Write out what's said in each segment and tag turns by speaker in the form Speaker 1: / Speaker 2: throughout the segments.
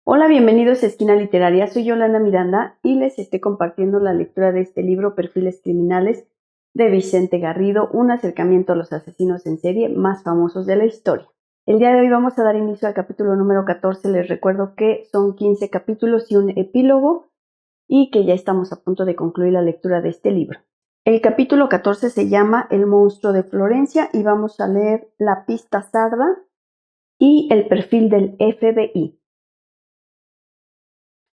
Speaker 1: Hola, bienvenidos a Esquina Literaria. Soy Yolanda Miranda y les estoy compartiendo la lectura de este libro, Perfiles Criminales, de Vicente Garrido, un acercamiento a los asesinos en serie más famosos de la historia. El día de hoy vamos a dar inicio al capítulo número 14. Les recuerdo que son 15 capítulos y un epílogo y que ya estamos a punto de concluir la lectura de este libro. El capítulo 14 se llama El monstruo de Florencia y vamos a leer la pista sarda y el perfil del FBI.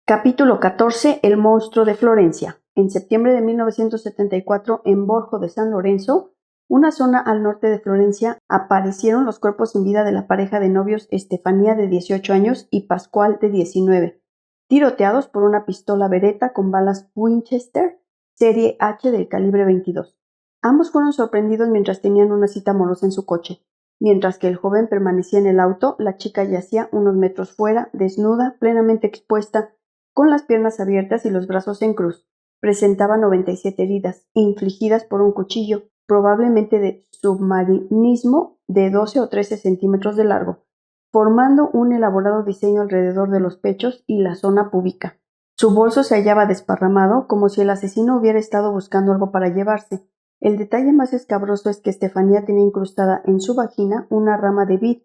Speaker 1: Capítulo 14. El monstruo de Florencia. En septiembre de 1974, en Borgo de San Lorenzo, una zona al norte de Florencia, aparecieron los cuerpos sin vida de la pareja de novios Estefanía, de 18 años, y Pascual, de 19, tiroteados por una pistola Beretta con balas Winchester serie H del calibre 22. Ambos fueron sorprendidos mientras tenían una cita amorosa en su coche. Mientras que el joven permanecía en el auto, la chica yacía unos metros fuera, desnuda, plenamente expuesta, con las piernas abiertas y los brazos en cruz. Presentaba 97 heridas, infligidas por un cuchillo, probablemente de submarinismo, de 12 o 13 centímetros de largo, formando un elaborado diseño alrededor de los pechos y la zona púbica. Su bolso se hallaba desparramado, como si el asesino hubiera estado buscando algo para llevarse. El detalle más escabroso es que Estefanía tenía incrustada en su vagina una rama de vid.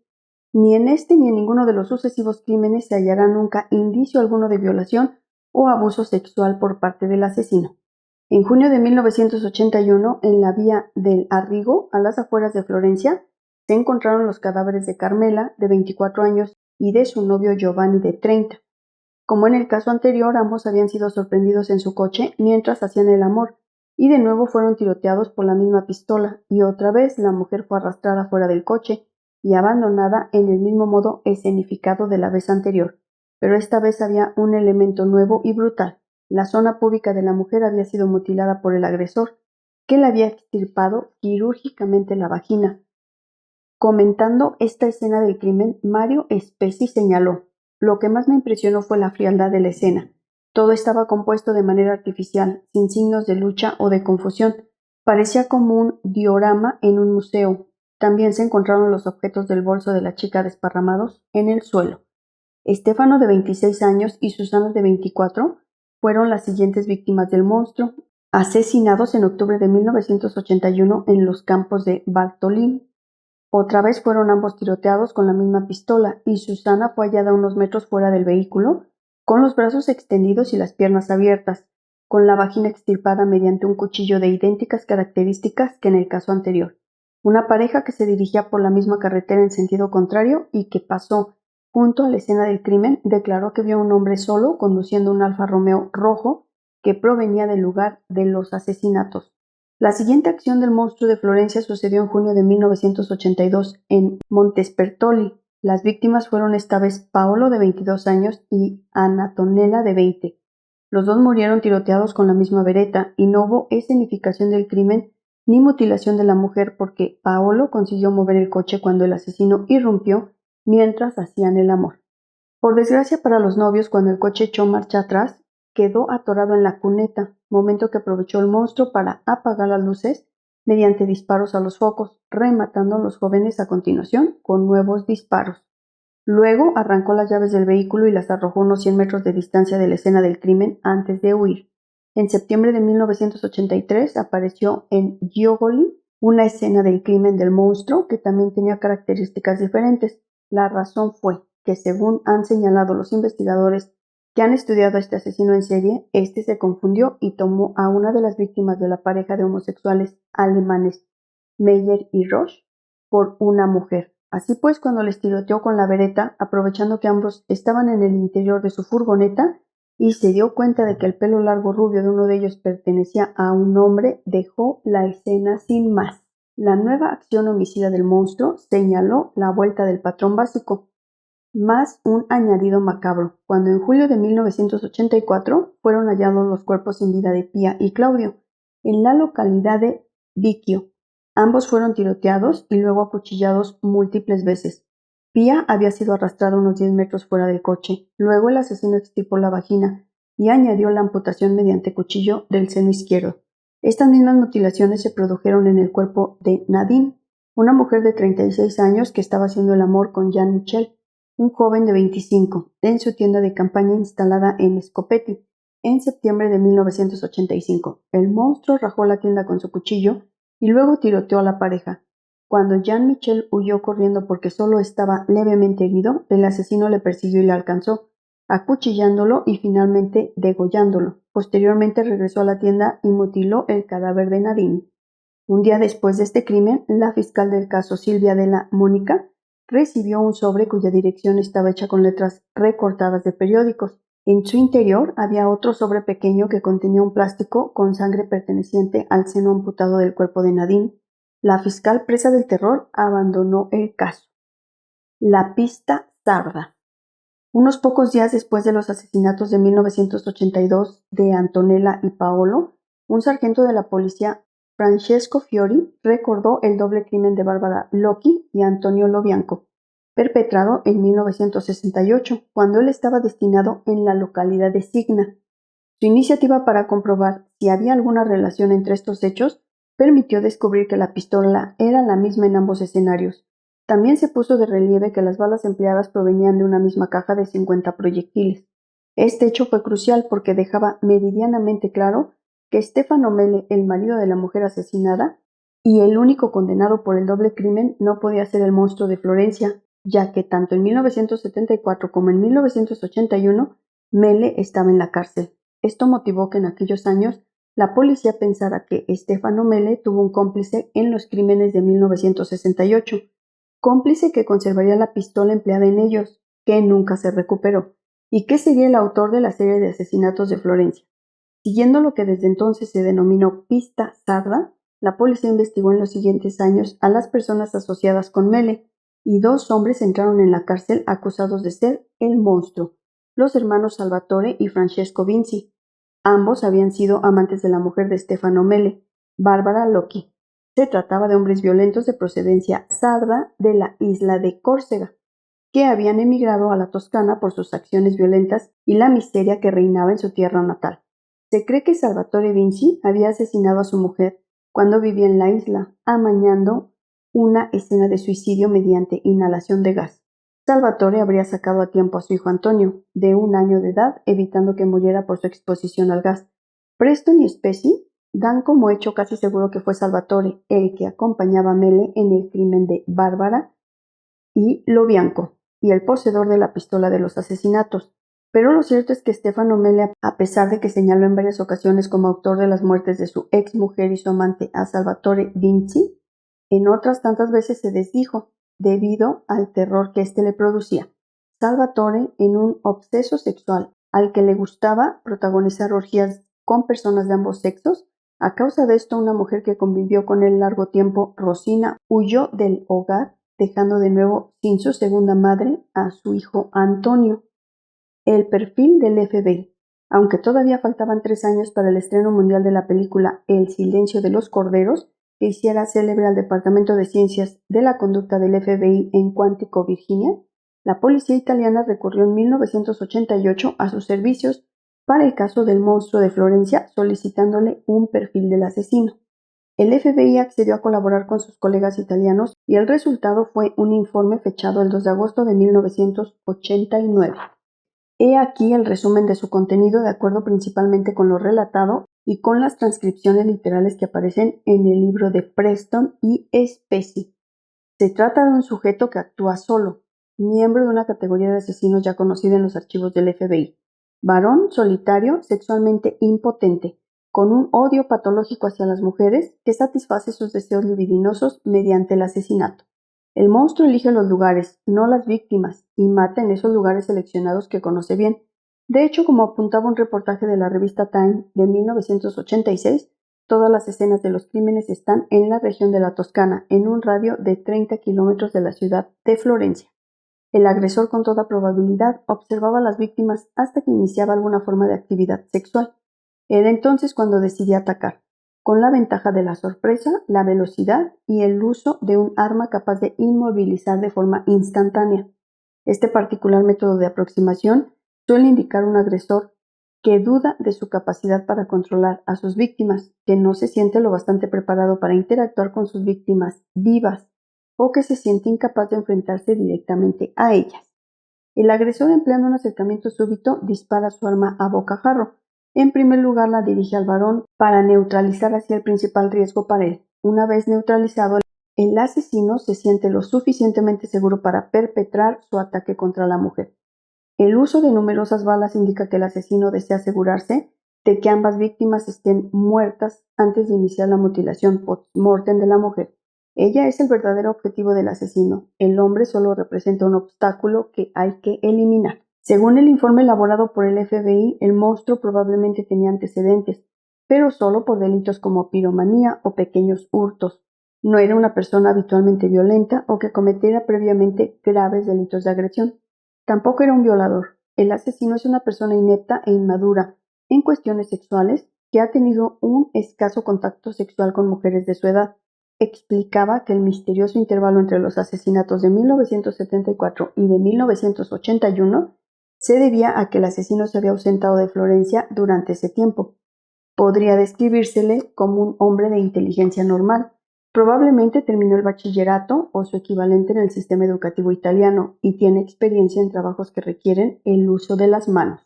Speaker 1: Ni en este ni en ninguno de los sucesivos crímenes se hallará nunca indicio alguno de violación o abuso sexual por parte del asesino. En junio de 1981, en la vía del Arrigo, a las afueras de Florencia, se encontraron los cadáveres de Carmela, de 24 años, y de su novio Giovanni, de 30. Como en el caso anterior, ambos habían sido sorprendidos en su coche mientras hacían el amor, y de nuevo fueron tiroteados por la misma pistola, y otra vez la mujer fue arrastrada fuera del coche y abandonada en el mismo modo escenificado de la vez anterior. Pero esta vez había un elemento nuevo y brutal. La zona púbica de la mujer había sido mutilada por el agresor, que le había extirpado quirúrgicamente la vagina. Comentando esta escena del crimen, Mario Spezzi señaló: «Lo que más me impresionó fue la frialdad de la escena. Todo estaba compuesto de manera artificial, sin signos de lucha o de confusión. Parecía como un diorama en un museo». También se encontraron los objetos del bolso de la chica desparramados en el suelo. Estefano, de 26 años, y Susana, de 24, fueron las siguientes víctimas del monstruo, asesinados en octubre de 1981 en los campos de Bartolín. Otra vez fueron ambos tiroteados con la misma pistola, y Susana fue hallada unos metros fuera del vehículo, con los brazos extendidos y las piernas abiertas, con la vagina extirpada mediante un cuchillo de idénticas características que en el caso anterior. Una pareja que se dirigía por la misma carretera en sentido contrario y que pasó junto a la escena del crimen declaró que vio a un hombre solo conduciendo un Alfa Romeo rojo que provenía del lugar de los asesinatos. La siguiente acción del monstruo de Florencia sucedió en junio de 1982 en Montespertoli. Las víctimas fueron esta vez Paolo, de 22 años, y Antonella, de 20. Los dos murieron tiroteados con la misma Beretta y no hubo escenificación del crimen ni mutilación de la mujer porque Paolo consiguió mover el coche cuando el asesino irrumpió mientras hacían el amor. Por desgracia para los novios, cuando el coche echó marcha atrás, quedó atorado en la cuneta, momento que aprovechó el monstruo para apagar las luces mediante disparos a los focos, rematando a los jóvenes a continuación con nuevos disparos. Luego arrancó las llaves del vehículo y las arrojó unos 100 metros de distancia de la escena del crimen antes de huir. En septiembre de 1983 apareció en Giogoli una escena del crimen del monstruo que también tenía características diferentes. La razón fue que, según han señalado los investigadores que han estudiado a este asesino en serie, este se confundió y tomó a una de las víctimas de la pareja de homosexuales alemanes Meyer y Roche por una mujer. Así pues, cuando les tiroteó con la Beretta, aprovechando que ambos estaban en el interior de su furgoneta y se dio cuenta de que el pelo largo rubio de uno de ellos pertenecía a un hombre, dejó la escena sin más. La nueva acción homicida del monstruo señaló la vuelta del patrón básico, más un añadido macabro, cuando en julio de 1984 fueron hallados los cuerpos sin vida de Pía y Claudio, en la localidad de Vicchio. Ambos fueron tiroteados y luego acuchillados múltiples veces. Pía había sido arrastrada unos 10 metros fuera del coche. Luego el asesino extirpó la vagina y añadió la amputación mediante cuchillo del seno izquierdo. Estas mismas mutilaciones se produjeron en el cuerpo de Nadine, una mujer de 36 años que estaba haciendo el amor con Jean Michel. un joven de 25, en su tienda de campaña instalada en Scopeti, en septiembre de 1985. El monstruo rajó la tienda con su cuchillo y luego tiroteó a la pareja. Cuando Jean-Michel huyó corriendo porque solo estaba levemente herido, el asesino le persiguió y le alcanzó, acuchillándolo y finalmente degollándolo. Posteriormente regresó a la tienda y mutiló el cadáver de Nadine. Un día después de este crimen, la fiscal del caso, Silvia Della Mónica, recibió un sobre cuya dirección estaba hecha con letras recortadas de periódicos. En su interior había otro sobre pequeño que contenía un plástico con sangre perteneciente al seno amputado del cuerpo de Nadine. La fiscal, presa del terror, abandonó el caso. La pista sarda. Unos pocos días después de los asesinatos de 1982 de Antonella y Paolo, un sargento de la policía, Francesco Fiori, recordó el doble crimen de Barbara Locchi y Antonio Lobianco, perpetrado en 1968, cuando él estaba destinado en la localidad de Signa. Su iniciativa para comprobar si había alguna relación entre estos hechos permitió descubrir que la pistola era la misma en ambos escenarios. También se puso de relieve que las balas empleadas provenían de una misma caja de 50 proyectiles. Este hecho fue crucial porque dejaba meridianamente claro que Stefano Mele, el marido de la mujer asesinada y el único condenado por el doble crimen, no podía ser el monstruo de Florencia, ya que tanto en 1974 como en 1981 Mele estaba en la cárcel. Esto motivó que en aquellos años la policía pensara que Stefano Mele tuvo un cómplice en los crímenes de 1968, cómplice que conservaría la pistola empleada en ellos, que nunca se recuperó, y que sería el autor de la serie de asesinatos de Florencia. Siguiendo lo que desde entonces se denominó pista sarda, la policía investigó en los siguientes años a las personas asociadas con Mele, y 2 hombres entraron en la cárcel acusados de ser el monstruo, los hermanos Salvatore y Francesco Vinci. Ambos habían sido amantes de la mujer de Stefano Mele, Barbara Locchi. Se trataba de hombres violentos de procedencia sarda de la isla de Córcega, que habían emigrado a la Toscana por sus acciones violentas y la miseria que reinaba en su tierra natal. Se cree que Salvatore Vinci había asesinado a su mujer cuando vivía en la isla, amañando una escena de suicidio mediante inhalación de gas. Salvatore habría sacado a tiempo a su hijo Antonio, de 1 año de edad, evitando que muriera por su exposición al gas. Preston y Specie dan como hecho casi seguro que fue Salvatore el que acompañaba a Mele en el crimen de Bárbara y Lobianco, y el poseedor de la pistola de los asesinatos. Pero lo cierto es que Stefano Mele, a pesar de que señaló en varias ocasiones como autor de las muertes de su ex mujer y su amante a Salvatore Vinci, en otras tantas veces se desdijo, debido al terror que éste le producía. Salvatore, en un obseso sexual al que le gustaba protagonizar orgías con personas de ambos sexos, a causa de esto una mujer que convivió con él largo tiempo, Rosina, huyó del hogar, dejando de nuevo sin su segunda madre a su hijo Antonio. El perfil del FBI. Aunque todavía faltaban 3 años para el estreno mundial de la película El silencio de los corderos, que hiciera célebre al Departamento de Ciencias de la Conducta del FBI en Quantico, Virginia, la policía italiana recurrió en 1988 a sus servicios para el caso del monstruo de Florencia, solicitándole un perfil del asesino. El FBI accedió a colaborar con sus colegas italianos y el resultado fue un informe fechado el 2 de agosto de 1989. He aquí el resumen de su contenido de acuerdo principalmente con lo relatado y con las transcripciones literales que aparecen en el libro de Preston y Specie. Se trata de un sujeto que actúa solo, miembro de una categoría de asesinos ya conocida en los archivos del FBI. Varón solitario, sexualmente impotente, con un odio patológico hacia las mujeres que satisface sus deseos libidinosos mediante el asesinato. El monstruo elige los lugares, no las víctimas, y mata en esos lugares seleccionados que conoce bien. De hecho, como apuntaba un reportaje de la revista Time de 1986, todas las escenas de los crímenes están en la región de la Toscana, en un radio de 30 kilómetros de la ciudad de Florencia. El agresor con toda probabilidad observaba a las víctimas hasta que iniciaba alguna forma de actividad sexual. Era entonces cuando decidía atacar, con la ventaja de la sorpresa, la velocidad y el uso de un arma capaz de inmovilizar de forma instantánea. Este particular método de aproximación suele indicar un agresor que duda de su capacidad para controlar a sus víctimas, que no se siente lo bastante preparado para interactuar con sus víctimas vivas o que se siente incapaz de enfrentarse directamente a ellas. El agresor, empleando un acercamiento súbito, dispara su arma a bocajarro. En primer lugar, la dirige al varón para neutralizar así el principal riesgo para él. Una vez neutralizado, el asesino se siente lo suficientemente seguro para perpetrar su ataque contra la mujer. El uso de numerosas balas indica que el asesino desea asegurarse de que ambas víctimas estén muertas antes de iniciar la mutilación post-mortem de la mujer. Ella es el verdadero objetivo del asesino. El hombre solo representa un obstáculo que hay que eliminar. Según el informe elaborado por el FBI, el monstruo probablemente tenía antecedentes, pero solo por delitos como piromanía o pequeños hurtos. No era una persona habitualmente violenta o que cometiera previamente graves delitos de agresión. Tampoco era un violador. El asesino es una persona inepta e inmadura en cuestiones sexuales que ha tenido un escaso contacto sexual con mujeres de su edad. Explicaba que el misterioso intervalo entre los asesinatos de 1974 y de 1981 se debía a que el asesino se había ausentado de Florencia durante ese tiempo. Podría describírsele como un hombre de inteligencia normal. Probablemente terminó el bachillerato o su equivalente en el sistema educativo italiano y tiene experiencia en trabajos que requieren el uso de las manos.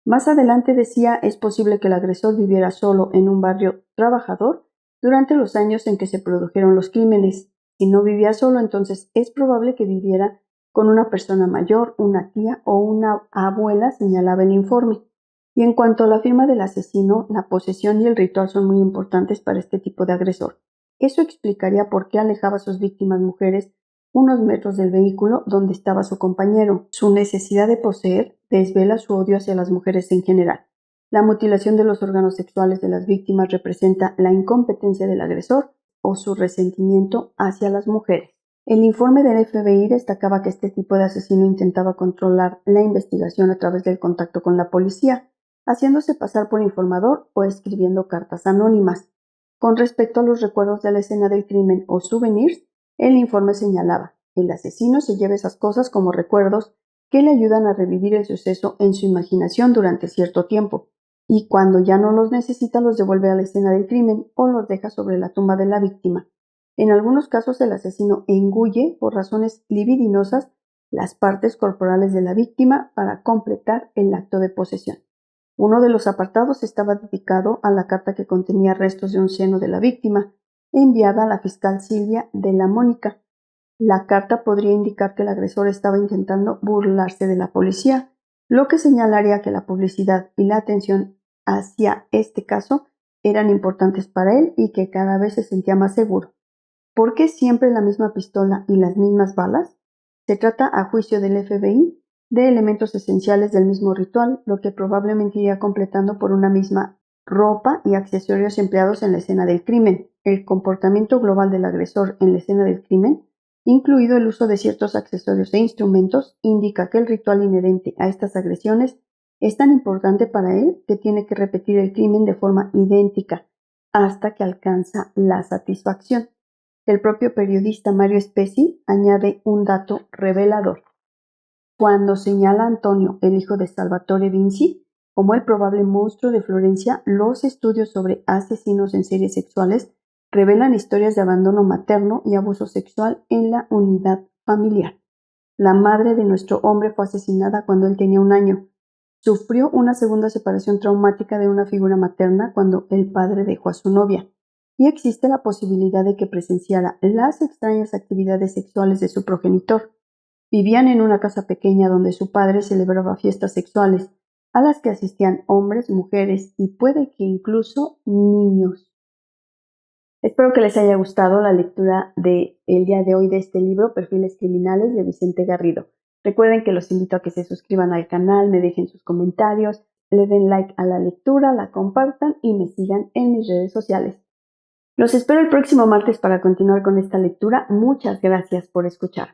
Speaker 1: Más adelante decía, es posible que el agresor viviera solo en un barrio trabajador durante los años en que se produjeron los crímenes. Si no vivía solo, entonces es probable que viviera con una persona mayor, una tía o una abuela, señalaba el informe. Y en cuanto a la firma del asesino, la posesión y el ritual son muy importantes para este tipo de agresor. Eso explicaría por qué alejaba a sus víctimas mujeres unos metros del vehículo donde estaba su compañero. Su necesidad de poseer desvela su odio hacia las mujeres en general. La mutilación de los órganos sexuales de las víctimas representa la incompetencia del agresor o su resentimiento hacia las mujeres. El informe del FBI destacaba que este tipo de asesino intentaba controlar la investigación a través del contacto con la policía, haciéndose pasar por informador o escribiendo cartas anónimas. Con respecto a los recuerdos de la escena del crimen o souvenirs, el informe señalaba, el asesino se lleva esas cosas como recuerdos que le ayudan a revivir el suceso en su imaginación durante cierto tiempo, y cuando ya no los necesita los devuelve a la escena del crimen o los deja sobre la tumba de la víctima. En algunos casos el asesino engulle, por razones libidinosas, las partes corporales de la víctima para completar el acto de posesión. Uno de los apartados estaba dedicado a la carta que contenía restos de un seno de la víctima, enviada a la fiscal Silvia de la Mónica. La carta podría indicar que el agresor estaba intentando burlarse de la policía, lo que señalaría que la publicidad y la atención hacia este caso eran importantes para él y que cada vez se sentía más seguro. ¿Por qué siempre la misma pistola y las mismas balas? Se trata, a juicio del FBI, de elementos esenciales del mismo ritual, lo que probablemente iría completando por una misma ropa y accesorios empleados en la escena del crimen. El comportamiento global del agresor en la escena del crimen, incluido el uso de ciertos accesorios e instrumentos, indica que el ritual inherente a estas agresiones es tan importante para él que tiene que repetir el crimen de forma idéntica hasta que alcanza la satisfacción. El propio periodista Mario Spezzi añade un dato revelador. Cuando señala a Antonio, el hijo de Salvatore Vinci, como el probable monstruo de Florencia, los estudios sobre asesinos en series sexuales revelan historias de abandono materno y abuso sexual en la unidad familiar. La madre de nuestro hombre fue asesinada cuando él tenía 1 año. Sufrió una segunda separación traumática de una figura materna cuando el padre dejó a su novia. Y existe la posibilidad de que presenciara las extrañas actividades sexuales de su progenitor. Vivían en una casa pequeña donde su padre celebraba fiestas sexuales, a las que asistían hombres, mujeres y puede que incluso niños. Espero que les haya gustado la lectura del día de hoy de este libro, Perfiles Criminales, de Vicente Garrido. Recuerden que los invito a que se suscriban al canal, me dejen sus comentarios, le den like a la lectura, la compartan y me sigan en mis redes sociales. Los espero el próximo martes para continuar con esta lectura. Muchas gracias por escuchar.